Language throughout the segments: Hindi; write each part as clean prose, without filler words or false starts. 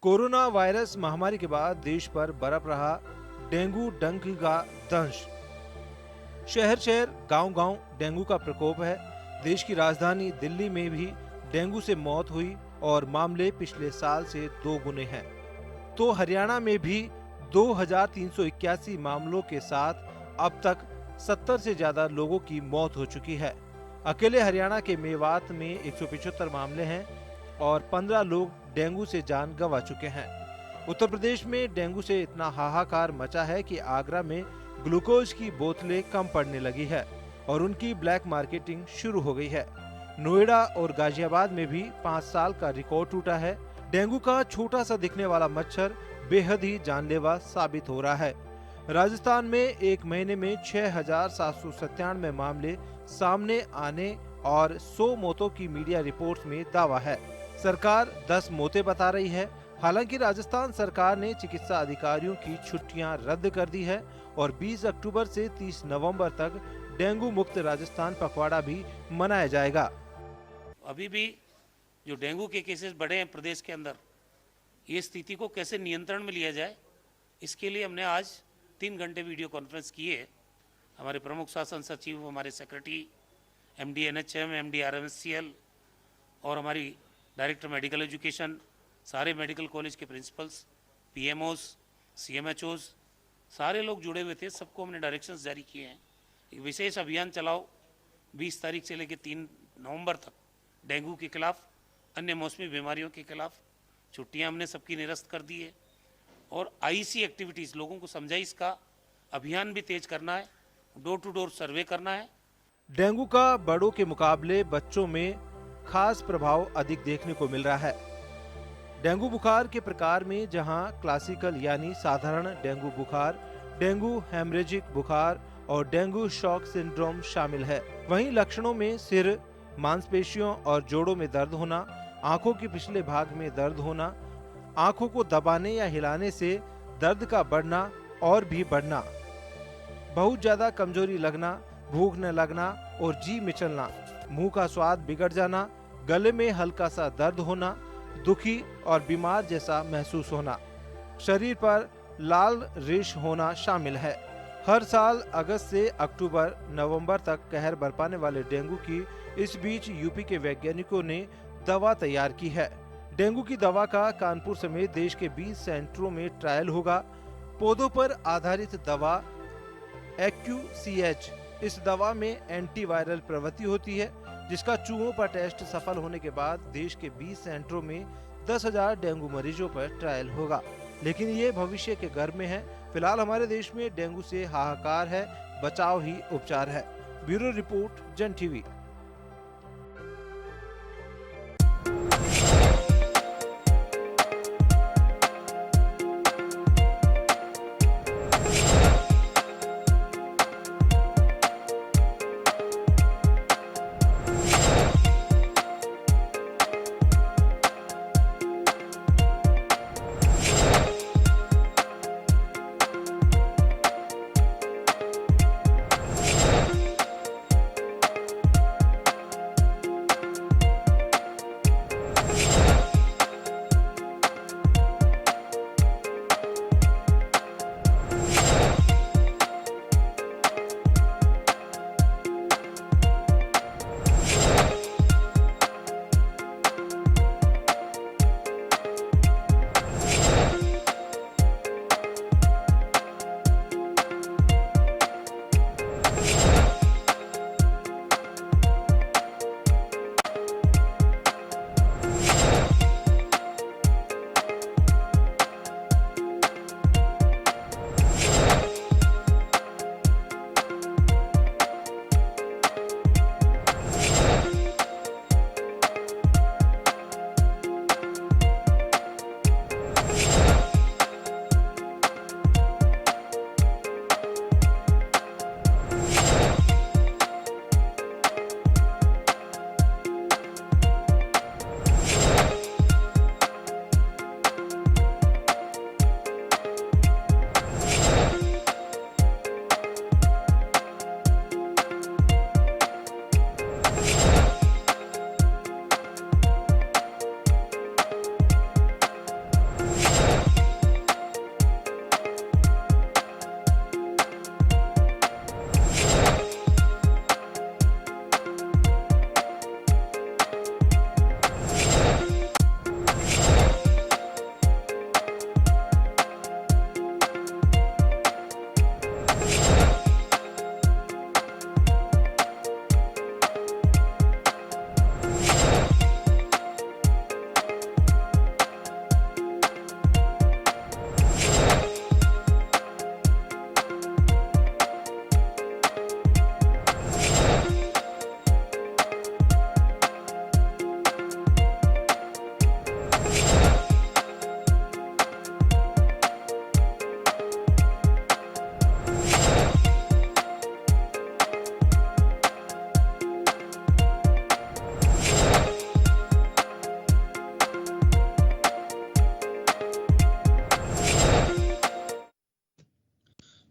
कोरोना वायरस महामारी के बाद देश पर बरप रहा डेंगू डंक का दंश। शहर शहर गांव गांव डेंगू का प्रकोप है। देश की राजधानी दिल्ली में भी डेंगू से मौत हुई और मामले पिछले साल से 2 गुने हैं। तो हरियाणा में भी 2381 मामलों के साथ अब तक 70 से ज्यादा लोगों की मौत हो चुकी है। अकेले हरियाणा के मेवात में 175 मामले हैं और 15 लोग डेंगू से जान गंवा चुके हैं। उत्तर प्रदेश में डेंगू से इतना हाहाकार मचा है कि आगरा में ग्लूकोज की बोतलें कम पड़ने लगी है और उनकी ब्लैक मार्केटिंग शुरू हो गई है। नोएडा और गाजियाबाद में भी 5 साल का रिकॉर्ड टूटा है। डेंगू का छोटा सा दिखने वाला मच्छर बेहद ही जानलेवा साबित हो रहा है। राजस्थान में एक महीने में 6,797 मामले सामने आने और 100 मौतों की मीडिया रिपोर्ट्स में दावा है। सरकार 10 मौतें बता रही है। हालांकि राजस्थान सरकार ने चिकित्सा अधिकारियों की छुट्टियां रद्द कर दी है और 20 अक्टूबर से 30 नवंबर तक डेंगू मुक्त राजस्थान पखवाड़ा भी मनाया जाएगा। अभी भी जो डेंगू के केसेस बढ़े हैं प्रदेश के अंदर, ये स्थिति को कैसे नियंत्रण में लिया जाए, इसके लिए हमने आज 3 घंटे वीडियो कॉन्फ्रेंस किए। हमारे प्रमुख शासन सचिव, हमारे secretary, MD NHM, MD RMCL और हमारी डायरेक्टर मेडिकल एजुकेशन, सारे मेडिकल कॉलेज के प्रिंसिपल्स, PMOs, CMHOs, सारे लोग जुड़े हुए थे। सबको हमने डायरेक्शंस जारी किए हैं। एक विशेष अभियान चलाओ 20 तारीख से लेकर 3 नवंबर तक डेंगू के खिलाफ, अन्य मौसमी बीमारियों के खिलाफ। छुट्टियां हमने सबकी निरस्त कर दी है और IC एक्टिविटीज़, लोगों को समझाइश का अभियान भी तेज करना है, डोर टू डोर सर्वे करना है। डेंगू का बड़ों के मुकाबले बच्चों में खास प्रभाव अधिक देखने को मिल रहा है। डेंगू बुखार के प्रकार में जहां क्लासिकल यानी साधारण डेंगू बुखार, डेंगू हेमरेजिक बुखार और डेंगू शॉक सिंड्रोम शामिल है, वहीं लक्षणों में सिर, मांसपेशियों और जोड़ों में दर्द होना, आंखों के पिछले भाग में दर्द होना, आंखों को दबाने या हिलाने से दर्द का बढ़ना और भी बढ़ना, बहुत ज्यादा कमजोरी लगना, भूख न लगना और जी मिचलना, मुंह का स्वाद बिगड़ जाना, गले में हल्का सा दर्द होना, दुखी और बीमार जैसा महसूस होना, शरीर पर लाल रेश होना शामिल है। हर साल अगस्त से अक्टूबर नवंबर तक कहर बरपाने वाले डेंगू की इस बीच यूपी के वैज्ञानिकों ने दवा तैयार की है। डेंगू की दवा का कानपुर समेत देश के 20 सेंटरों में ट्रायल होगा। पौधों पर आधारित दवा AccuCH, इस दवा में एंटीवायरल प्रवृत्ति होती है, जिसका चूहों पर टेस्ट सफल होने के बाद देश के 20 सेंटरों में 10,000 डेंगू मरीजों पर ट्रायल होगा। लेकिन ये भविष्य के गर्भ में है। फिलहाल हमारे देश में डेंगू से हाहाकार है, बचाव ही उपचार है। ब्यूरो रिपोर्ट, जन टीवी।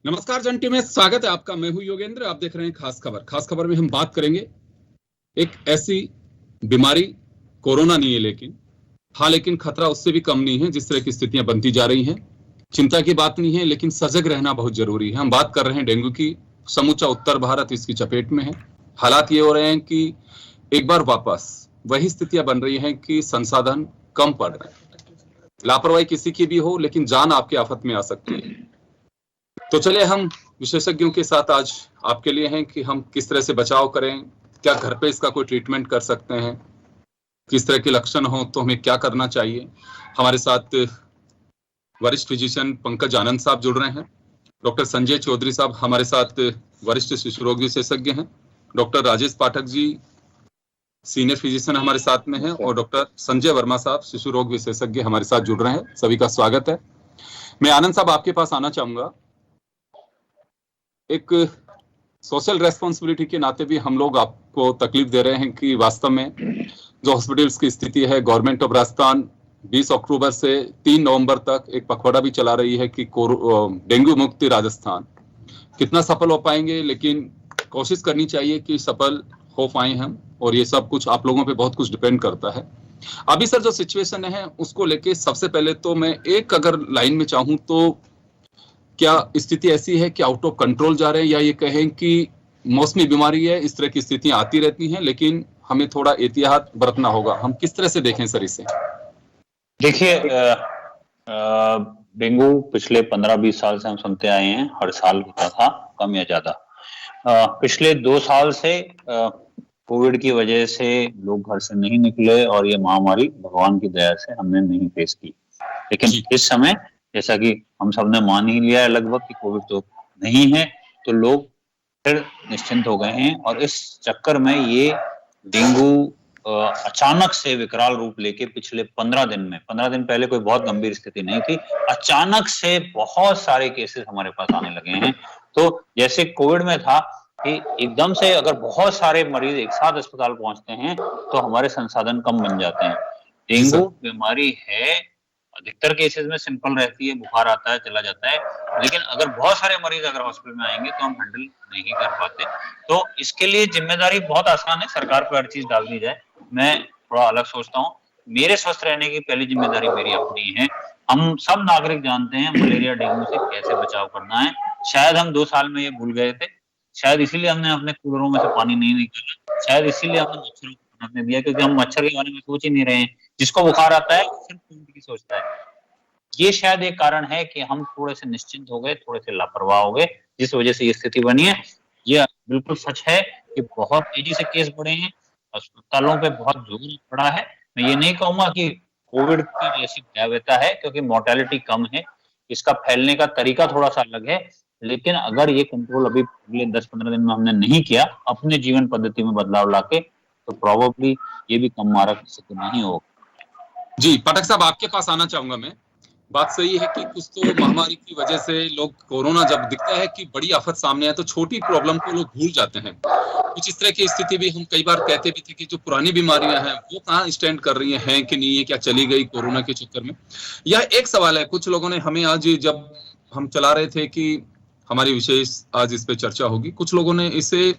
नमस्कार जंटी में स्वागत है आपका। मैं हूं योगेंद्र, आप देख रहे हैं खास खबर। खास खबर में हम बात करेंगे एक ऐसी बीमारी, कोरोना नहीं है लेकिन खतरा उससे भी कम नहीं है जिस तरह की स्थितियां बनती जा रही हैं। चिंता की बात नहीं है, लेकिन सजग रहना बहुत जरूरी है। हम बात कर रहे हैं डेंगू की। समूचा उत्तर भारत इसकी चपेट में है। हालात ये हो रहे हैं कि एक बार वापस वही स्थितियां बन रही हैं कि संसाधन कम पड़ रहे हैं। लापरवाही किसी की भी हो, लेकिन जान आपकी आफत में आ सकती है। तो चलिए हम विशेषज्ञों के साथ आज आपके लिए हैं कि हम किस तरह से बचाव करें, क्या घर पे इसका कोई ट्रीटमेंट कर सकते हैं, किस तरह के लक्षण हो तो हमें क्या करना चाहिए। हमारे साथ वरिष्ठ फिजिशियन पंकज आनंद साहब जुड़ रहे हैं। डॉक्टर संजय चौधरी साहब हमारे साथ वरिष्ठ शिशु रोग विशेषज्ञ हैं। Doctor Rajesh Pathak ji senior physician हमारे साथ में हैं, और डॉक्टर संजय वर्मा साहब शिशु रोग विशेषज्ञ हमारे साथ जुड़ रहे हैं। सभी का स्वागत है। मैं आनंद साहब आपके पास आना चाहूंगा। एक सोशल रेस्पॉन्सिबिलिटी के नाते भी हम लोग आपको तकलीफ दे रहे हैं कि वास्तव में जो हॉस्पिटल्स की स्थिति है, गवर्नमेंट ऑफ राजस्थान 20 अक्टूबर से 3 नवंबर तक एक पखवाड़ा भी चला रही है कि डेंगू मुक्त राजस्थान। कितना सफल हो पाएंगे, लेकिन कोशिश करनी चाहिए कि सफल हो पाए हम, और ये सब कुछ आप लोगों पे बहुत कुछ डिपेंड करता है। अभी सर जो सिचुएशन है उसको लेके सबसे पहले तो मैं एक अगर लाइन में चाहूं तो क्या स्थिति ऐसी है कि आउट ऑफ कंट्रोल जा रहे हैं, या ये कहें कि मौसमी बीमारी है, इस तरह की स्थितियां आती रहती हैं, लेकिन हमें थोड़ा एहतियात बरतना होगा। हम किस तरह से देखें सर इसे? देखिए, डेंगू पिछले 15-20 साल से हम सुनते आए हैं, हर साल होता था, कम या ज्यादा। पिछले 2 साल से कोविड की वजह से लोग घर से नहीं निकले और ये महामारी भगवान की दया से हमने नहीं फेस की। लेकिन इस समय जैसा कि हम सब ने मान ही लिया है लगभग कि कोविड तो नहीं है, तो लोग फिर निश्चिंत हो गए हैं। और इस चक्कर में ये डेंगू अचानक से विकराल रूप लेके पिछले 15 दिन पहले कोई बहुत गंभीर स्थिति नहीं थी, अचानक से बहुत सारे केसेस हमारे पास आने लगे हैं। तो जैसे कोविड में था कि एकदम से अगर बहुत सारे मरीज एक साथ अस्पताल पहुंचते हैं तो हमारे संसाधन कम बन जाते हैं। डेंगू बीमारी है, अधिकतर केसेस में सिंपल रहती है, बुखार आता है चला जाता है, लेकिन अगर बहुत सारे मरीज अगर हॉस्पिटल में आएंगे तो हम हैंडल नहीं कर पाते। तो इसके लिए जिम्मेदारी बहुत आसान है, सरकार पर हर चीज डाल दी जाए। मैं थोड़ा अलग सोचता हूँ, मेरे स्वस्थ रहने की पहली जिम्मेदारी मेरी अपनी है। हम सब नागरिक जानते हैं मलेरिया डेंगू से कैसे बचाव करना है। शायद हम 2 साल में ये भूल गए थे, शायद इसीलिए हमने अपने कूलरों में से पानी नहीं निकाला, शायद इसीलिए हमने मच्छरों को पनपने दिया, क्योंकि हम मच्छर के बारे में सोच ही नहीं रहे हैं। जिसको बुखार आता है सिर्फ कोविड की सोचता है। ये शायद एक कारण है कि हम थोड़े से निश्चिंत हो गए, थोड़े से लापरवाह हो गए, जिस वजह से ये स्थिति बनी है। ये बिल्कुल सच है कि बहुत तेजी से केस बढ़े हैं, अस्पतालों पे बहुत जोर पड़ा है। मैं ये नहीं कहूंगा कि कोविड की जैसी भयावहता है, क्योंकि मोर्टेलिटी कम है, इसका फैलने का तरीका थोड़ा सा अलग है। लेकिन अगर ये कंट्रोल अभी अगले 10-15 दिन में हमने नहीं किया अपने जीवन पद्धति में बदलाव लाके, तो प्रोबेबली ये भी कम मारक स्थिति नहीं होगा। जी पाठक साहब आपके पास आना चाहूंगा मैं। बात सही है कि कुछ तो महामारी की वजह से लोग, कोरोना जब दिखता है कि बड़ी आफत सामने है तो छोटी प्रॉब्लम को लोग भूल जाते हैं। कुछ इस तरह की स्थिति भी हम कई बार कहते भी थे कि जो पुरानी बीमारियां हैं वो कहाँ स्टैंड कर रही हैं कि नहीं है, क्या चली गई कोरोना के चक्कर में। यह एक सवाल है। कुछ लोगों ने हमें आज, जब हम चला रहे थे कि हमारी विशेष आज इस पे चर्चा होगी, कुछ लोगों ने इसे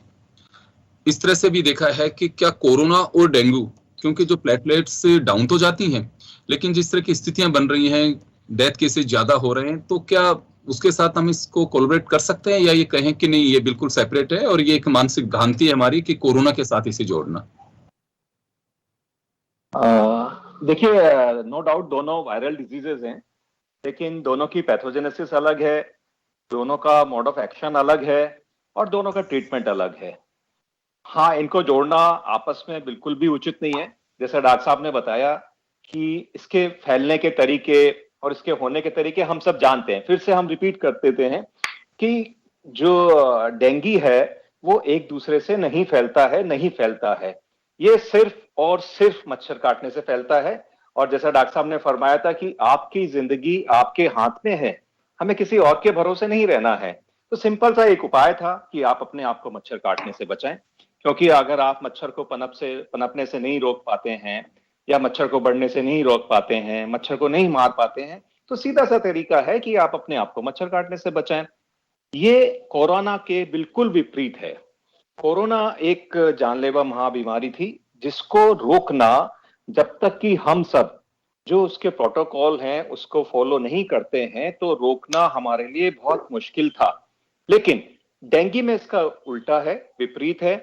इस तरह से भी देखा है कि क्या कोरोना और डेंगू, क्योंकि जो प्लेटलेट्स डाउन तो जाती हैं, लेकिन जिस तरह की स्थितियां बन रही हैं, डेथ केसेस ज्यादा हो रहे हैं, तो क्या उसके साथ हम इसको कोलैबोरेट कर सकते हैं, या ये कहें कि नहीं ये बिल्कुल सेपरेट है और ये एक मानसिक भ्रांति है हमारी कि कोरोना के साथ इसे जोड़ना? देखिए, नो डाउट दोनों वायरल डिजीजेज हैं, लेकिन दोनों की पैथोजेनेसिस अलग है, दोनों का मोड ऑफ एक्शन अलग है और दोनों का ट्रीटमेंट अलग है। हाँ, इनको जोड़ना आपस में बिल्कुल भी उचित नहीं है। जैसा डॉक्टर साहब ने बताया कि इसके फैलने के तरीके और इसके होने के तरीके हम सब जानते हैं। फिर से हम रिपीट कर देते हैं कि जो डेंगू है वो एक दूसरे से नहीं फैलता है। ये सिर्फ और सिर्फ मच्छर काटने से फैलता है। और जैसा डॉक्टर साहब ने फरमाया था कि आपकी जिंदगी आपके हाथ में है, हमें किसी और के भरोसे नहीं रहना है। तो सिंपल सा एक उपाय था कि आप अपने आप को मच्छर काटने से बचाएं, क्योंकि अगर आप मच्छर को पनपने से नहीं रोक पाते हैं या मच्छर को बढ़ने से नहीं रोक पाते हैं, मच्छर को नहीं मार पाते हैं, तो सीधा सा तरीका है कि आप अपने आप को मच्छर काटने से बचाएं। ये कोरोना के बिल्कुल विपरीत है। कोरोना एक जानलेवा महाबीमारी थी जिसको रोकना, जब तक कि हम सब जो उसके प्रोटोकॉल हैं उसको फॉलो नहीं करते हैं, तो रोकना हमारे लिए बहुत मुश्किल था। लेकिन डेंगू में इसका उल्टा है, विपरीत है।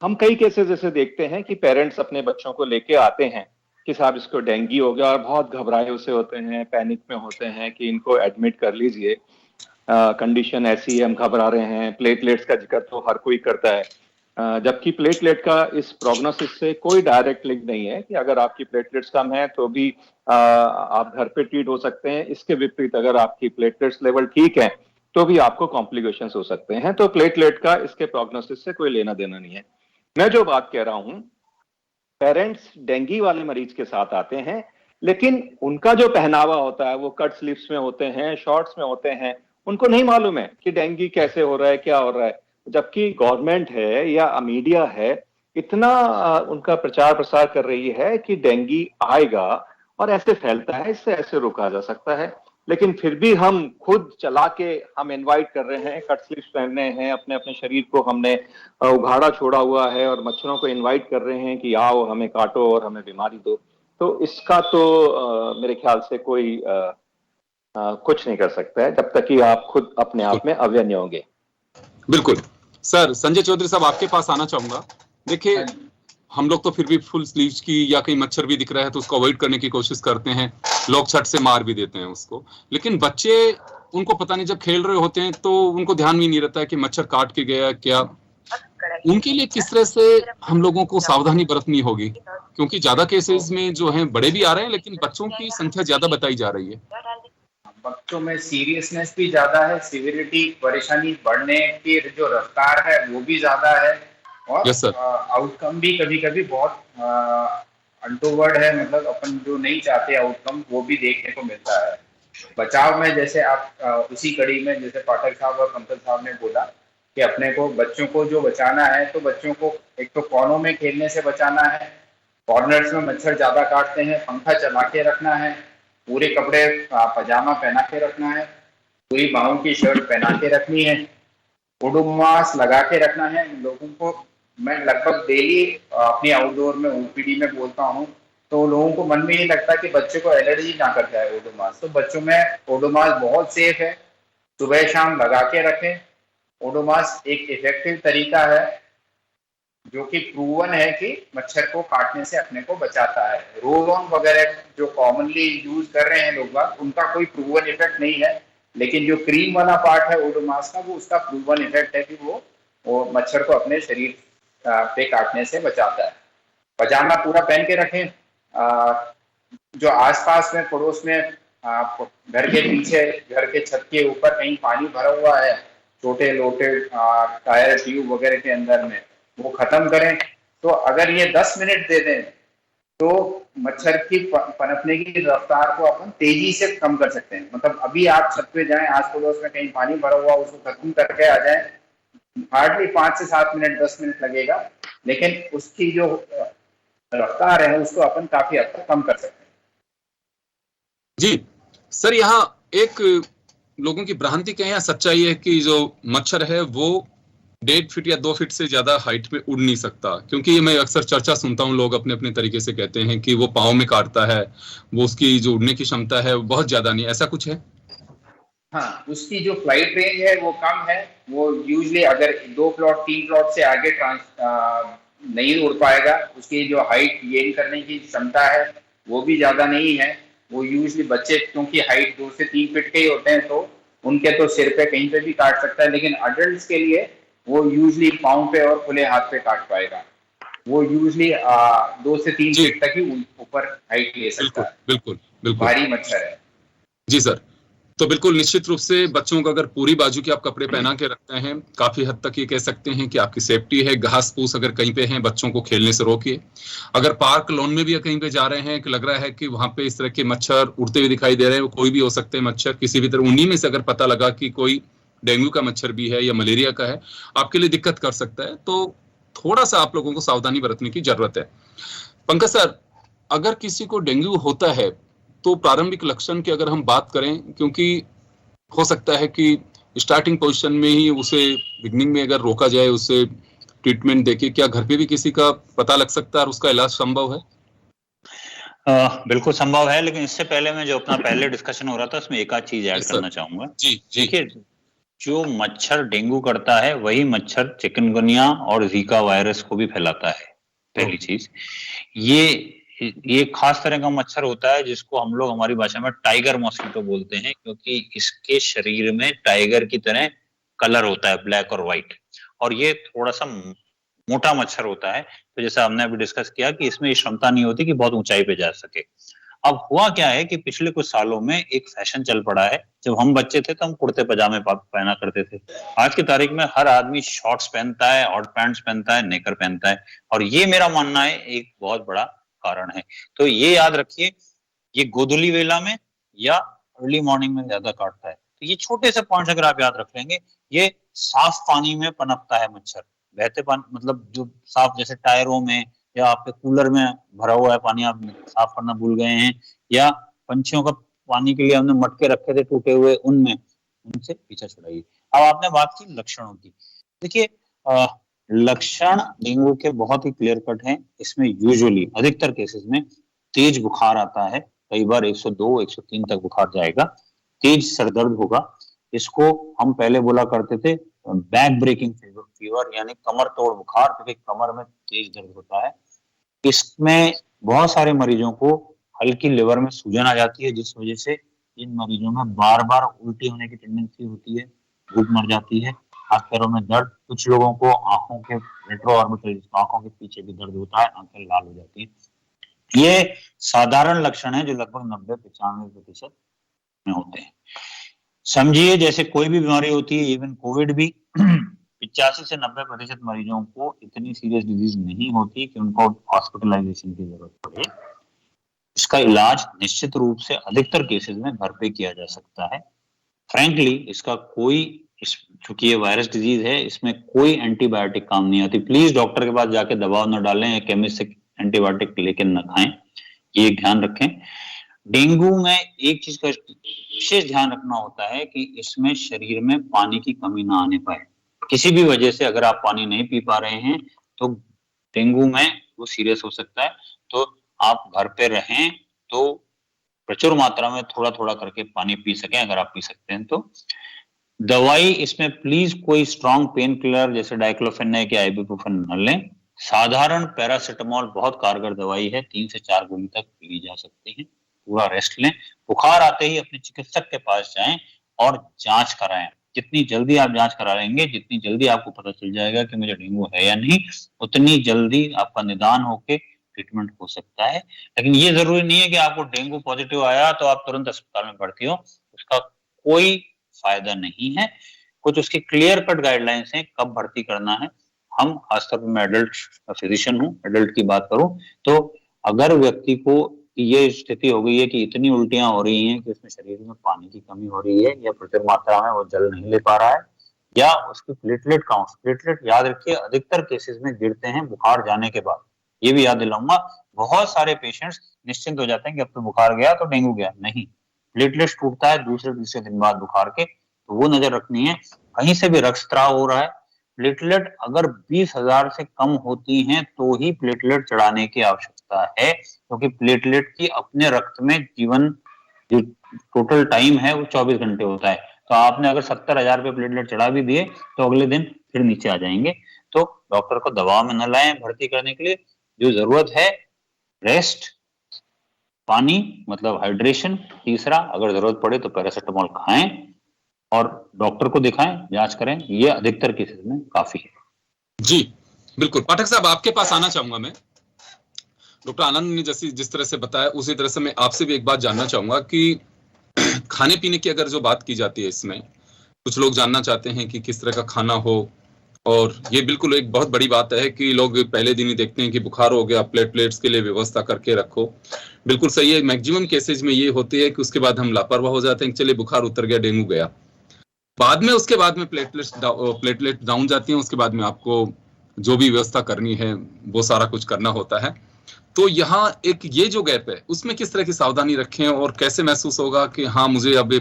हम कई केसेस ऐसे देखते हैं कि पेरेंट्स अपने बच्चों को लेके आते हैं कि साहब इसको डेंगू हो गया, और बहुत घबराए से होते हैं, पैनिक में होते हैं कि इनको एडमिट कर लीजिए, कंडीशन ऐसी है, हम घबरा रहे हैं। प्लेटलेट्स का जिक्र तो हर कोई करता है, जबकि प्लेटलेट का इस प्रोग्नोसिस से कोई डायरेक्ट लिंक नहीं है कि अगर आपकी प्लेटलेट्स कम है तो भी आप घर पे ट्रीट हो सकते हैं। इसके विपरीत अगर आपकी प्लेटलेट्स लेवल ठीक है तो भी आपको कॉम्प्लिकेशंस हो सकते हैं। तो प्लेटलेट का इसके प्रोग्नोसिस से कोई लेना देना नहीं है। मैं जो बात कह रहा हूं, पेरेंट्स डेंगू वाले मरीज के साथ आते हैं, लेकिन उनका जो पहनावा होता है वो कट स्लीव्स में होते हैं, शॉर्ट्स में होते हैं। उनको नहीं मालूम है कि डेंगू कैसे हो रहा है, क्या हो रहा है। जबकि गवर्नमेंट है या मीडिया है, इतना उनका प्रचार प्रसार कर रही है कि डेंगू आएगा और ऐसे फैलता है, इससे ऐसे रोका जा सकता है। लेकिन फिर भी हम खुद चला के हम इनवाइट कर रहे हैं, कट स्लीव्स पहने हैं, अपने अपने शरीर को हमने उघाड़ा छोड़ा हुआ है और मच्छरों को इनवाइट कर रहे हैं कि आओ हमें काटो और हमें बीमारी दो। तो इसका तो मेरे ख्याल से कोई कुछ नहीं कर सकता है जब तक कि आप खुद अपने आप में अवेयर नहीं होंगे। बिल्कुल सर। संजय चौधरी साहब, आपके पास आना चाहूंगा। देखिए, हम लोग तो फिर भी फुल स्लीव्स की, या कहीं मच्छर भी दिख रहा है तो उसको अवॉइड करने की कोशिश करते हैं, लोग छट से मार भी देते हैं उसको। लेकिन बच्चे, उनको पता नहीं, जब खेल रहे होते हैं तो उनको ध्यान भी नहीं रहता है कि मच्छर काट के गया क्या। उनके लिए किस तरह से हम लोगों को सावधानी बरतनी होगी, क्योंकि ज्यादा केसेस में जो है बड़े भी आ रहे हैं लेकिन बच्चों की संख्या ज्यादा बताई जा रही है। बच्चों में सीरियसनेस भी ज्यादा है, सिविरिटी, परेशानी बढ़ने की जो रफ्तार है वो भी ज्यादा है, और आउटकम भी कभी कभी बहुत अनटोवर्ड है, मतलब अपन जो नहीं चाहते आउटकम वो भी देखने को मिलता है। बचाव में जैसे आप उसी कड़ी में जैसे पाठक साहब और पंकज साहब ने बोला कि अपने को बच्चों को जो बचाना है, तो बच्चों को एक तो कोनों में खेलने से बचाना है, कॉर्नर्स में मच्छर ज्यादा काटते हैं, पंखा चला के रखना है, पूरे कपड़े पजामा पहना के रखना है, पूरी बाहों की शर्ट पहना के रखनी है, ओडोमॉस लगा के रखना है। लोगों को मैं लगभग डेली अपनी आउटडोर में ओपीडी में बोलता हूँ, तो लोगों को मन में ये लगता है कि बच्चे को एलर्जी ना कर जाए ओडोमॉस। तो बच्चों में ओडोमॉस बहुत सेफ है, सुबह शाम लगा के रखें। ओडोमॉस एक इफेक्टिव तरीका है जो कि प्रूवन है कि मच्छर को काटने से अपने को बचाता है। रोल ऑन वगैरह जो कॉमनली यूज कर रहे हैं लोग बाग, उनका कोई प्रूवन इफेक्ट नहीं है, लेकिन जो क्रीम वाला पार्ट है ओडोमॉस का, वो उसका प्रूवन इफेक्ट है कि वो मच्छर को अपने शरीर पे काटने से बचाता है। पजामा पूरा पहन के रखें। जो आसपास में पड़ोस में घर के पीछे, घर के छत के ऊपर कहीं पानी भरा हुआ है, छोटे लोटे टायर ट्यूब वगैरह के अंदर में, वो खत्म करें। तो अगर ये 10 मिनट दे दें तो मच्छर की पनपने की रफ्तार को अपन तेजी से कम कर सकते हैं। मतलब अभी आप छत पे जाएं, आस पड़ोस में कहीं पानी भरा हुआ, उसको खत्म करके आ जाएं, हार्डली 5 से 7 मिनट 10 मिनट लगेगा, लेकिन उसकी जो रफ्तार है उसको अपन काफी हद तक कम कर सकते हैं। जी सर, यहाँ एक लोगों की भ्रांति कहें या सच्चाई है कि जो मच्छर है वो 1.5 फीट या 2 फीट से ज्यादा हाइट में उड़ नहीं सकता, क्योंकि ये मैं अक्सर चर्चा सुनता हूँ, लोग अपने अपने तरीके से कहते हैं कि वो पाँव में काटता है, वो उसकी जो उड़ने की क्षमता है वो बहुत ज्यादा नहीं। ऐसा कुछ है? हाँ, उसकी जो फ्लाइट रेंज है वो कम है। वो यूजली अगर 2 प्लॉट 3 प्लॉट से आगे नहीं उड़ पाएगा। उसकी जो हाइट गेन करने की क्षमता है वो भी ज्यादा नहीं है। वो यूजली बच्चे क्योंकि हाइट 2 से 3 फीट के ही होते हैं, तो उनके तो सिर पे कहीं पे भी काट सकता है, लेकिन अडल्ट के लिए वो यूजली पाँव पे और खुले हाथ पे काट पाएगा। वो यूजली 2 से 3 फीट तक ही ऊपर हाइट ले सकता है। बिल्कुल बिल्कुल भारी मच्छर है। जी सर, तो बिल्कुल निश्चित रूप से बच्चों को अगर पूरी बाजू के आप कपड़े पहना के रखते हैं, काफी हद तक ये कह सकते हैं कि आपकी सेफ्टी है। घास फूस अगर कहीं पे है, बच्चों को खेलने से रोकिए। अगर पार्क लॉन में भी कहीं पे जा रहे हैं कि लग रहा है कि वहां पे इस तरह के मच्छर उड़ते हुए दिखाई दे रहे हैं, वो कोई भी हो सकते हैं मच्छर किसी भी तरह, उन्हीं में से अगर पता लगा कि कोई डेंगू का मच्छर भी है या मलेरिया का है, आपके लिए दिक्कत कर सकता है, तो थोड़ा सा आप लोगों को सावधानी बरतने की जरूरत है। पंकज सर, अगर किसी को डेंगू होता है तो प्रारंभिक लक्षण की अगर हम बात करें, क्योंकि हो सकता है कि स्टार्टिंग पोजीशन में ही उसे बिगनिंग में अगर रोका जाए, उसे ट्रीटमेंट देके, क्या घर पे भी किसी का पता लग सकता है और उसका इलाज संभव है? बिल्कुल संभव है, लेकिन इससे पहले मैं जो अपना पहले डिस्कशन हो रहा था उसमें एक आध चीज ऐड करना चाहूंगा। जी जी। देखिए, जो मच्छर डेंगू करता है वही मच्छर चिकनगुनिया और जीका वायरस को भी फैलाता है। पहली चीज, ये खास तरह का मच्छर होता है जिसको हम लोग हमारी भाषा में टाइगर मॉस्किटो बोलते हैं, क्योंकि इसके शरीर में टाइगर की तरह कलर होता है, ब्लैक और व्हाइट, और ये थोड़ा सा मोटा मच्छर होता है। तो जैसा हमने अभी डिस्कस किया कि इसमें क्षमता नहीं होती कि बहुत ऊंचाई पे जा सके। अब हुआ क्या है कि पिछले कुछ सालों में एक फैशन चल पड़ा है। जब हम बच्चे थे तो हम कुर्ते पजामे पहना करते थे। आज की तारीख में हर आदमी शॉर्ट्स पहनता है, हॉट पैंट्स पहनता है, नेकर पहनता है, और ये मेरा मानना है एक बहुत बड़ा कारण है। तो ये याद रखिए, ये गोधूली वेला में या अर्ली मॉर्निंग में ज्यादा काटता है। तो ये छोटे से पॉइंट्स अगर आप याद रख लेंगे, ये साफ पानी में पनपता है मच्छर, बहते पानी, मतलब जो साफ, जैसे टायरों में या आपके कूलर में भरा हुआ है पानी, आप साफ करना भूल गए हैं, या पंछियों का पानी के लिए हमने मटके रखे थे टूटे हुए, उनमें, उनसे पीछा छुड़ाइए। अब आपने बात की लक्षणों की। देखिए, लक्षण डेंगू के बहुत ही क्लियर कट हैं। इसमें यूजुअली अधिकतर केसेस में तेज बुखार आता है, कई बार 102, 103 तक बुखार जाएगा, तेज सरदर्द होगा। इसको हम पहले बोला करते थे बैक ब्रेकिंग फीवर, यानी कमर तोड़ बुखार, क्योंकि कमर में तेज दर्द होता है। इसमें बहुत सारे मरीजों को हल्की लिवर में सूजन आ जाती है, जिस वजह से इन मरीजों में बार बार उल्टी होने की टेंडेंसी होती है, भूख मर जाती है, हाथ पैरों में दर्द। कुछ लोगों को आंखों के रेट्रोऑर्बिटल, आंखों के पीछे भी दर्द होता है, आंखें लाल हो जाती है। ये साधारण लक्षण है जो लगभग 90-95% में होते हैं। समझिए जैसे कोई भी बीमारी होती है, इवन कोविड भी 85 से 90% मरीजों को इतनी सीरियस डिजीज नहीं होती कि उनको हॉस्पिटलाइजेशन की जरूरत पड़े। इसका इलाज निश्चित रूप से अधिकतर केसेस में घर पे किया जा सकता है। फ्रैंकली इसका कोई, चूंकि ये वायरस डिजीज है, इसमें कोई एंटीबायोटिक काम नहीं आती। प्लीज डॉक्टर के पास जाके दवा न डालें या केमिस्ट से एंटीबायोटिक लेकर न खाएं, ये ध्यान रखें। डेंगू में एक चीज का विशेष ध्यान रखना होता है कि इसमें शरीर में पानी की कमी ना आने पाए। किसी भी वजह से अगर आप पानी नहीं पी पा रहे हैं तो डेंगू में वो सीरियस हो सकता है। तो आप घर पे रहें तो प्रचुर मात्रा में थोड़ा थोड़ा करके पानी पी सकें, अगर आप पी सकते हैं तो। दवाई इसमें प्लीज कोई स्ट्रॉन्ग पेन किलर जैसे डाइक्लोफेनेक या आइबुप्रोफेन न लें। साधारण पैरासिटामोल बहुत कारगर दवाई है, 3 से 4 गोली तक ली जा सकती है। पूरा रेस्ट लें। बुखार आते ही अपने चिकित्सक के पास जाएं और जांच कराएं। जितनी जल्दी आप जांच करा लेंगे, जितनी जल्दी आपको पता चल जाएगा कि मुझे डेंगू है या नहीं, उतनी जल्दी आपका निदान होके ट्रीटमेंट हो सकता है। लेकिन ये जरूरी नहीं है कि आपको डेंगू पॉजिटिव आया तो आप तुरंत अस्पताल में भर्ती हो, उसका कोई फायदा नहीं है। कुछ उसकी क्लियर कट गाइडलाइंस हैं कब भर्ती करना है। हम खासतौर पर, मैं एडल्ट फिजिशियन हूँ, एडल्ट की बात करूं तो अगर व्यक्ति को ये स्थिति हो गई है कि इतनी उल्टियां हो रही हैं कि उसमें शरीर में पानी की कमी हो रही है, या प्रचुर मात्रा में वो जल नहीं ले पा रहा है, या उसकी प्लेटलेट काउंट, प्लेटलेट याद रखिए अधिकतर केसेस में गिरते हैं बुखार जाने के बाद। ये भी याद दिलाऊंगा, बहुत सारे पेशेंट्स निश्चिंत हो जाते हैं कि अब तो बुखार गया तो डेंगू गया, नहीं, प्लेटलेट टूटता है दूसरे तीसरे दिन बाद बुखार के, तो वो नजर रखनी है। कहीं से भी रक्तस्राव हो रहा है, प्लेटलेट अगर 20,000 से कम होती हैं तो ही प्लेटलेट चढ़ाने की आवश्यकता है, क्योंकि प्लेटलेट की अपने रक्त में जीवन, जो टोटल टाइम है वो 24 घंटे होता है। तो आपने अगर 70,000 पे प्लेटलेट चढ़ा भी दिए तो अगले दिन फिर नीचे आ जाएंगे। तो डॉक्टर को दवा में न लाएं भर्ती करने के लिए। जो जरूरत है रेस्ट, पानी मतलब हाइड्रेशन, तीसरा अगर जरूरत पड़े तो पैरासिटामोल खाएं और डॉक्टर को दिखाएं, जांच करें, ये अधिकतर केसेस में काफी है। जी बिल्कुल। पाठक साहब आपके पास आना चाहूंगा मैं। डॉक्टर आनंद ने जिस तरह से बताया उसी तरह से मैं आपसे भी एक बात जानना चाहूंगा कि खाने पीने की अगर जो बात की जाती है, इसमें कुछ लोग जानना चाहते हैं कि किस तरह का खाना हो, और ये बिल्कुल एक बहुत बड़ी बात है कि लोग पहले दिन ही देखते हैं कि बुखार हो गया, प्लेटलेट्स के लिए व्यवस्था करके रखो। बिल्कुल सही है। मैक्सिमम केसेज में ये होती है कि उसके बाद हम लापरवाह हो जाते हैं, चलिए बुखार उतर गया, डेंगू गया, बाद में उसके बाद में प्लेटलेट डाउन जाती हैं, उसके बाद में आपको जो भी व्यवस्था करनी है वो सारा कुछ करना होता है। तो यहाँ एक ये जो गैप है उसमें किस तरह की सावधानी रखें और कैसे महसूस होगा कि हाँ मुझे अब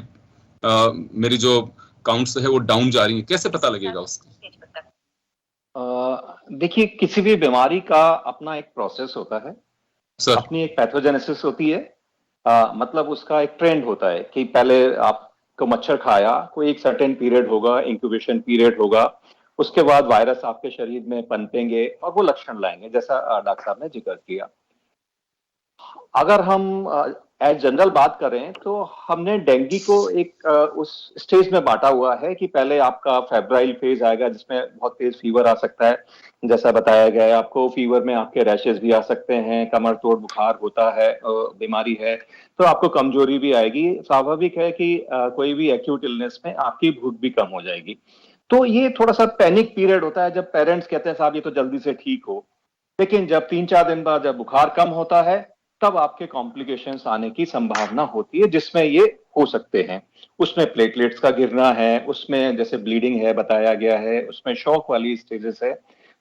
मेरी जो काउंट्स है वो डाउन जा रही है, कैसे पता लगेगा उसका? देखिए, किसी भी बीमारी का अपना एक प्रोसेस होता है सर। अपनी एक पैथोजेनेसिस होती है। मतलब उसका एक ट्रेंड होता है कि पहले आपको मच्छर खाया, कोई एक सर्टेन पीरियड होगा, इंक्यूबेशन पीरियड होगा, उसके बाद वायरस आपके शरीर में पनपेंगे और वो लक्षण लाएंगे, जैसा डॉक्टर साहब ने जिक्र किया। अगर हम एज जनरल बात करें तो हमने डेंगू को एक उस स्टेज में बांटा हुआ है कि पहले आपका फेब्राइल फेज आएगा जिसमें बहुत तेज फीवर आ सकता है, जैसा बताया गया है। आपको फीवर में आपके रैशेस भी आ सकते हैं, कमर तोड़ बुखार होता है, बीमारी है तो आपको कमजोरी भी आएगी। स्वाभाविक है कि कोई भी एक्यूट इलनेस में आपकी भूख भी कम हो जाएगी। तो ये थोड़ा सा पैनिक पीरियड होता है जब पेरेंट्स कहते हैं साहब ये तो जल्दी से ठीक हो, लेकिन जब 3-4 दिन बाद जब बुखार कम होता है तब आपके कॉम्प्लिकेशंस आने की संभावना होती है, जिसमें ये हो सकते हैं। उसमें प्लेटलेट्स का गिरना है, उसमें जैसे ब्लीडिंग है बताया गया है, उसमें शॉक वाली स्टेजेस है।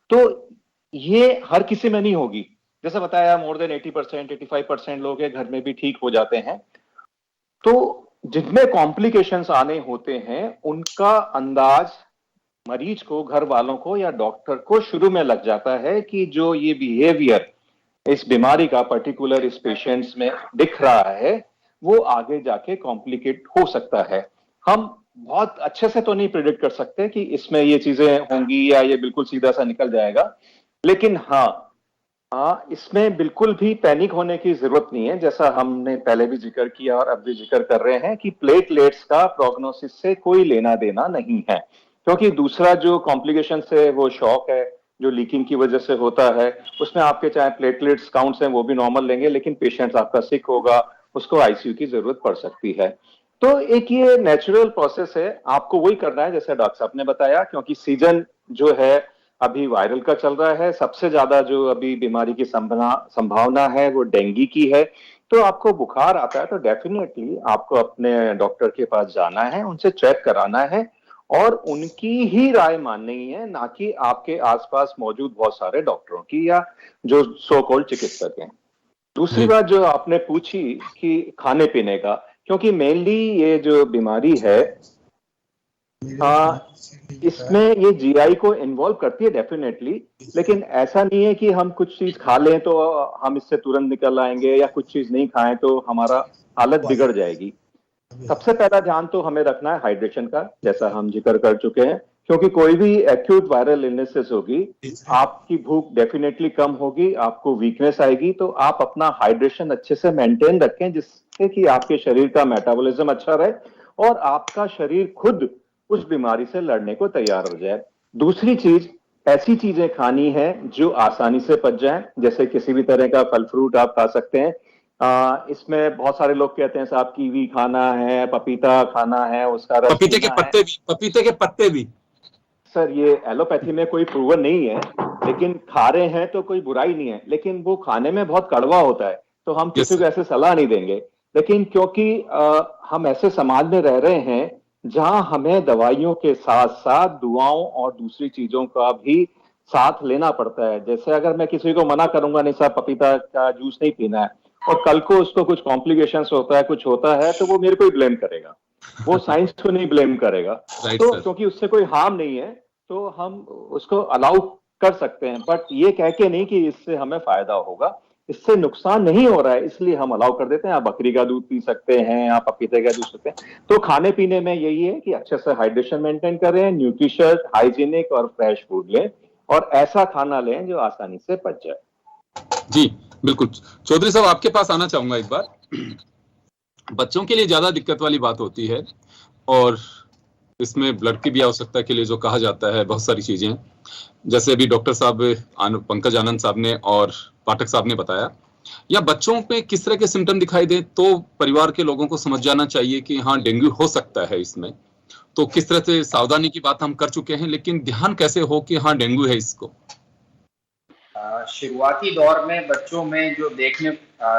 तो ये हर किसी में नहीं होगी, जैसे बताया मोर देन 80%, 85% लोग हैं घर में भी ठीक हो जाते हैं। तो जिनमें कॉम्प्लिकेशंस आने होते हैं उनका अंदाज मरीज को, घर वालों को या डॉक्टर को शुरू में लग जाता है कि जो ये बिहेवियर इस बीमारी का पर्टिकुलर इस पेशेंट्स में दिख रहा है वो आगे जाके कॉम्प्लिकेट हो सकता है। हम बहुत अच्छे से तो नहीं प्रिडिक्ट कर सकते कि इसमें ये चीजें होंगी या ये बिल्कुल सीधा सा निकल जाएगा, लेकिन इसमें बिल्कुल भी पैनिक होने की जरूरत नहीं है। जैसा हमने पहले भी जिक्र किया और अब भी जिक्र कर रहे हैं कि प्लेटलेट्स का प्रोग्नोसिस से कोई लेना देना नहीं है, क्योंकि दूसरा जो कॉम्प्लिकेशन है वो शॉक है जो लीकिंग की वजह से होता है। उसमें आपके चाहे प्लेटलेट्स काउंट्स हैं वो भी नॉर्मल लेंगे, लेकिन पेशेंट आपका सिक होगा, उसको आईसीयू की जरूरत पड़ सकती है। तो एक ये नेचुरल प्रोसेस है, आपको वही करना है जैसे डॉक्टर साहब ने बताया, क्योंकि सीजन जो है अभी वायरल का चल रहा है। सबसे ज्यादा जो अभी बीमारी की संभावना है वो डेंगू की है। तो आपको बुखार आता है तो डेफिनेटली आपको अपने डॉक्टर के पास जाना है, उनसे चेक कराना है और उनकी ही राय माननी है, ना कि आपके आसपास मौजूद बहुत सारे डॉक्टरों की या जो सो कॉल्ड चिकित्सक हैं। दूसरी बात जो आपने पूछी कि खाने पीने का, क्योंकि मेनली ये जो बीमारी है इसमें ये जीआई को इन्वॉल्व करती है डेफिनेटली, लेकिन ऐसा नहीं है कि हम कुछ चीज खा लें तो हम इससे तुरंत निकल आएंगे या कुछ चीज नहीं खाएं तो हमारा हालत बिगड़ जाएगी। सबसे पहला ध्यान तो हमें रखना है हाइड्रेशन का, जैसा हम जिक्र कर चुके हैं, क्योंकि कोई भी एक्यूट वायरल इलनेसेस होगी, आपकी भूख डेफिनेटली कम होगी, आपको वीकनेस आएगी। तो आप अपना हाइड्रेशन अच्छे से मेंटेन रखें जिससे कि आपके शरीर का मेटाबॉलिज्म अच्छा रहे और आपका शरीर खुद उस बीमारी से लड़ने को तैयार हो जाए। दूसरी चीज, ऐसी चीजें खानी है जो आसानी से पच जाए, जैसे किसी भी तरह का फल फ्रूट आप खा सकते हैं। इसमें बहुत सारे लोग कहते हैं साहब कीवी खाना है, पपीता खाना है, उसका रस पपीते के पत्ते भी सर ये एलोपैथी में कोई प्रूवन नहीं है, लेकिन खा रहे हैं तो कोई बुराई नहीं है, लेकिन वो खाने में बहुत कड़वा होता है तो हम किसी को ऐसे सलाह नहीं देंगे। लेकिन क्योंकि हम ऐसे समाज में रह रहे हैं जहां हमें दवाइयों के साथ साथ दुआओं और दूसरी चीजों का भी साथ लेना पड़ता है। जैसे अगर मैं किसी को मना करूंगा नहीं साहब पपीता का जूस नहीं पीना है और कल को उसको कुछ कॉम्प्लिकेशंस होता है, कुछ होता है, तो वो मेरे को ही ब्लेम करेगा, वो साइंस को नहीं ब्लेम करेगा। तो क्योंकि उससे कोई हार्म नहीं है तो हम उसको अलाउ कर सकते हैं, बट ये कह के नहीं कि इससे हमें फायदा होगा, इससे नुकसान नहीं हो रहा है इसलिए हम अलाउ कर देते हैं। आप बकरी का दूध पी सकते हैं, आप पपीते का दूध सकते हैं। तो खाने पीने में यही है कि अच्छे से हाइड्रेशन मेंटेन करें, न्यूट्रिशियस, हाइजीनिक और फ्रेश फूड लें और ऐसा खाना लें जो आसानी से पच जाए। जी बिल्कुल। चौधरी साहब आपके पास आना चाहूंगा एक बार। बच्चों के लिए ज्यादा दिक्कत वाली बात होती है और इसमें ब्लड की भी आवश्यकता के लिए जो कहा जाता है बहुत सारी चीजें, जैसे अभी डॉक्टर साहब पंकज आनंद साहब ने और पाठक साहब ने बताया, या बच्चों पे किस तरह के सिम्टम दिखाई दे तो परिवार के लोगों को समझ जाना चाहिए कि हाँ डेंगू हो सकता है इसमें। तो किस तरह से सावधानी की बात हम कर चुके हैं, लेकिन ध्यान कैसे हो कि हाँ डेंगू है इसको? शुरुआती दौर में बच्चों में जो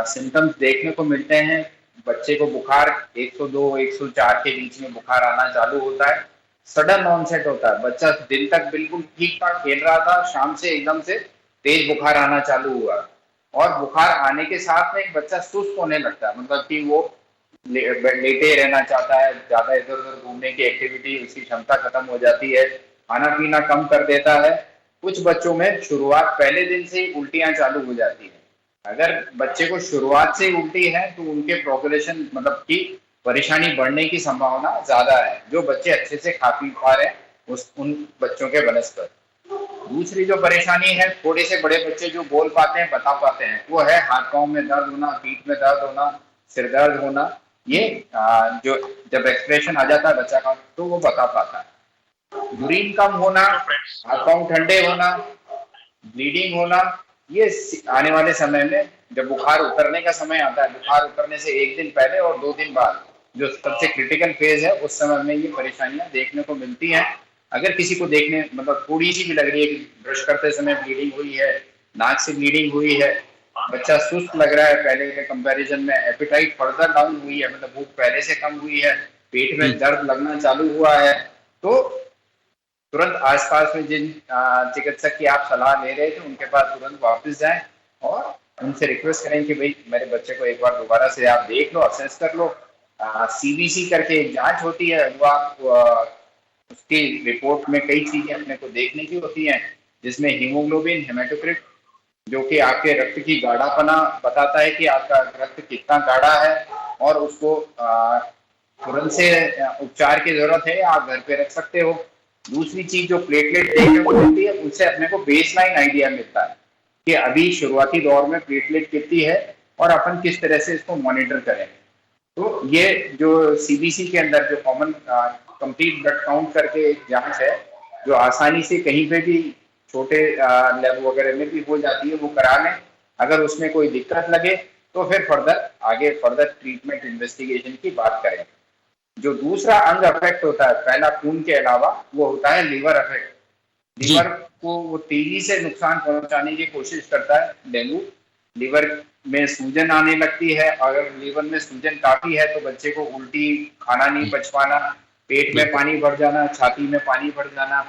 सिम्टम्स देखने को मिलते हैं, बच्चे को बुखार 102-104 के बीच में बुखार आना चालू होता है, सडन ऑनसेट होता है। बच्चा दिन तक बिल्कुल ठीक ठाक खेल रहा था, शाम से एकदम से तेज बुखार आना चालू हुआ और बुखार आने के साथ में बच्चा सुस्त होने लगता है, मतलब कि वो लेटे रहना चाहता है, ज्यादा इधर उधर घूमने की एक्टिविटी, उसकी क्षमता खत्म हो जाती है, खाना पीना कम कर देता है। कुछ बच्चों में शुरुआत पहले दिन से ही उल्टियां चालू हो जाती है। अगर बच्चे को शुरुआत से उल्टी है तो उनके प्रोग्रेशन मतलब की परेशानी बढ़ने की संभावना ज्यादा है। जो बच्चे अच्छे से खा पी पा रहे हैं उन बच्चों के बनस्पत। दूसरी जो परेशानी है, थोड़े से बड़े बच्चे जो बोल पाते हैं, बता पाते हैं, वो है हाथ पांव में दर्द होना, पीठ में दर्द होना, सिर दर्द होना। ये जो जब एक्सप्रेशन आ जाता है बच्चा का तो वो बता पाता है। यूरिन कम होना, हाथ पांव ठंडे होना, ब्लीडिंग होना, ये आने वाले समय में जब बुखार उतरने का समय आता है, बुखार उतरने से 1 दिन पहले और 2 दिन बाद जो सबसे क्रिटिकल फेज है, उस समय में ये परेशानियां देखने को मिलती हैं। अगर किसी को देखने मतलब थोड़ी सी भी लग रही है कि ब्रश करते समय ब्लीडिंग हुई है, नाक से ब्लीडिंग हुई है, बच्चा सुस्त लग रहा है पहले के कंपैरिजन में, एपेटाइट फर्दर डाउन हुई है, मतलब भूख पहले से कम हुई है, पेट में दर्द लगना चालू हुआ है, तो तुरंत आसपास में जिन चिकित्सक की आप सलाह ले रहे थे उनके पास तुरंत वापस जाएं और उनसे रिक्वेस्ट करें कि भाई मेरे बच्चे को एक बार दोबारा से आप देख लो, असेस कर लो। सीबीसी करके एक जांच होती है, वो आप उसकी रिपोर्ट में कई चीजें अपने को देखने की होती हैं, जिसमें हीमोग्लोबिन, हेमाटोक्रिट, जो कि आपके रक्त की गाढ़ापना बताता है कि आपका रक्त कितना गाढ़ा है और उसको तुरंत से उपचार की जरूरत है, आप घर पे रख सकते हो। दूसरी चीज जो प्लेटलेट देखने को मिलती है, उससे अपने को बेसलाइन आइडिया मिलता है कि अभी शुरुआती दौर में प्लेटलेट कितनी है और अपन किस तरह से इसको मॉनिटर करें। तो ये जो सीबीसी के अंदर जो कॉमन कंप्लीट ब्लड काउंट करके एक जांच है, जो आसानी से कहीं पे भी छोटे लैब वगैरह में भी हो जाती है, वो करा लें। अगर उसमें कोई दिक्कत लगे तो फिर फर्दर ट्रीटमेंट इन्वेस्टिगेशन की बात करें। जो दूसरा अंग अफेक्ट होता है, पहला खून के अलावा, वो होता है लीवर अफेक्ट। लीवर को वो तेजी से नुकसान पहुंचाने की कोशिश करता है डेंगू। लीवर में सूजन आने लगती है, अगर लीवर में सूजन काफी है तो बच्चे को उल्टी, खाना नहीं पच पाना, पेट में पानी भर जाना, छाती में पानी भर जाना,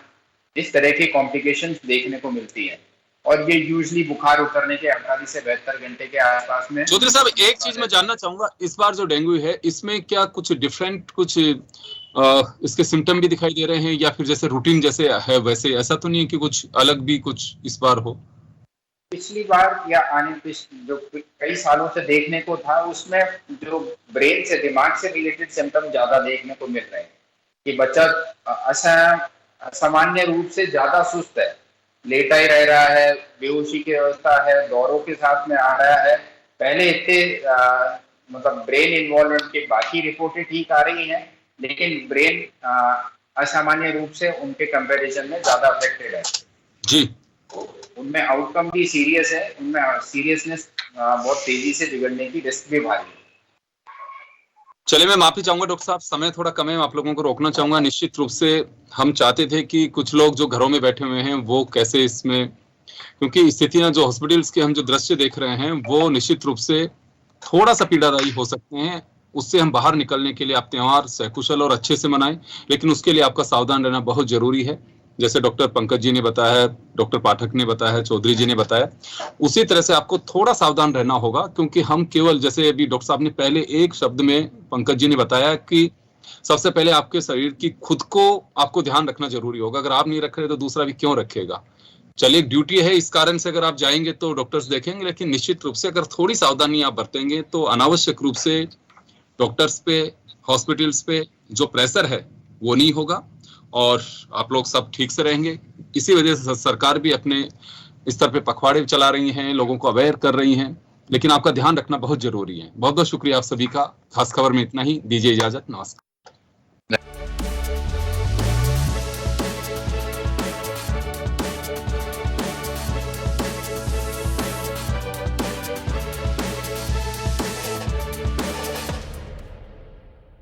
इस तरह की कॉम्प्लिकेशंस देखने को मिलती है। और ये यूजुअली बुखार उतरने के 48 से 72 घंटे के आसपास में। चौधरी साहब, एक चीज मैं जानना चाहूंगा, इस बार जो डेंगू है इसमें क्या कुछ डिफरेंट कुछ इसके सिम्टम भी दिखाई दे रहे हैं, या फिर जैसे रूटीन जैसे है वैसे, ऐसा तो नहीं है कि कुछ अलग भी कुछ इस बार हो? पिछली बार या जो कई सालों से देखने को था, उसमें जो ब्रेन से, दिमाग से रिलेटेड सिम्टम ज्यादा देखने को मिल रहे हैं कि बच्चा असामान्य रूप से ज्यादा सुस्त है, लेटा ही रह रहा है, बेहोशी की अवस्था है, दौरों के साथ में आ रहा है। पहले इतने मतलब ब्रेन इन्वॉल्वमेंट के बाकी रिपोर्टें ठीक आ रही हैं, लेकिन ब्रेन असामान्य रूप से उनके कंपैरिजन में ज्यादा अफेक्टेड है जी। उनमें आउटकम भी सीरियस है, उनमें सीरियसनेस बहुत तेजी से बिगड़ने की रिस्क भी भारी है। चलिए, मैं माफी चाहूंगा डॉक्टर साहब, समय थोड़ा कम है, आप लोगों को रोकना चाहूंगा। निश्चित रूप से हम चाहते थे कि कुछ लोग जो घरों में बैठे हुए हैं वो कैसे इसमें, क्योंकि स्थितियां जो हॉस्पिटल्स के हम जो दृश्य देख रहे हैं वो निश्चित रूप से थोड़ा सा पीड़ादायी हो सकते हैं। उससे हम बाहर निकलने के लिए आप त्योहार सकुशल और अच्छे से मनाएं, लेकिन उसके लिए आपका सावधान रहना बहुत जरूरी है। जैसे डॉक्टर पंकज जी ने बताया, डॉक्टर पाठक ने बताया, चौधरी जी ने बताया, उसी तरह से आपको थोड़ा सावधान रहना होगा। क्योंकि हम केवल, जैसे अभी डॉक्टर साहब ने पहले एक शब्द में पंकज जी ने बताया कि सबसे पहले आपके शरीर की खुद को आपको ध्यान रखना जरूरी होगा। अगर आप नहीं रख रहे तो दूसरा भी क्यों रखेगा। चलिए, ड्यूटी है, इस कारण से अगर आप जाएंगे तो डॉक्टर्स देखेंगे, लेकिन निश्चित रूप से अगर थोड़ी सावधानी आप बरतेंगे तो अनावश्यक रूप से डॉक्टर्स पे, हॉस्पिटल्स पे जो प्रेशर है वो नहीं होगा और आप लोग सब ठीक से रहेंगे। इसी वजह से सरकार भी अपने स्तर पे पखवाड़े चला रही हैं, लोगों को अवेयर कर रही हैं, लेकिन आपका ध्यान रखना बहुत जरूरी है। बहुत बहुत शुक्रिया आप सभी का। खास खबर में इतना ही, दीजिए इजाजत, नमस्कार।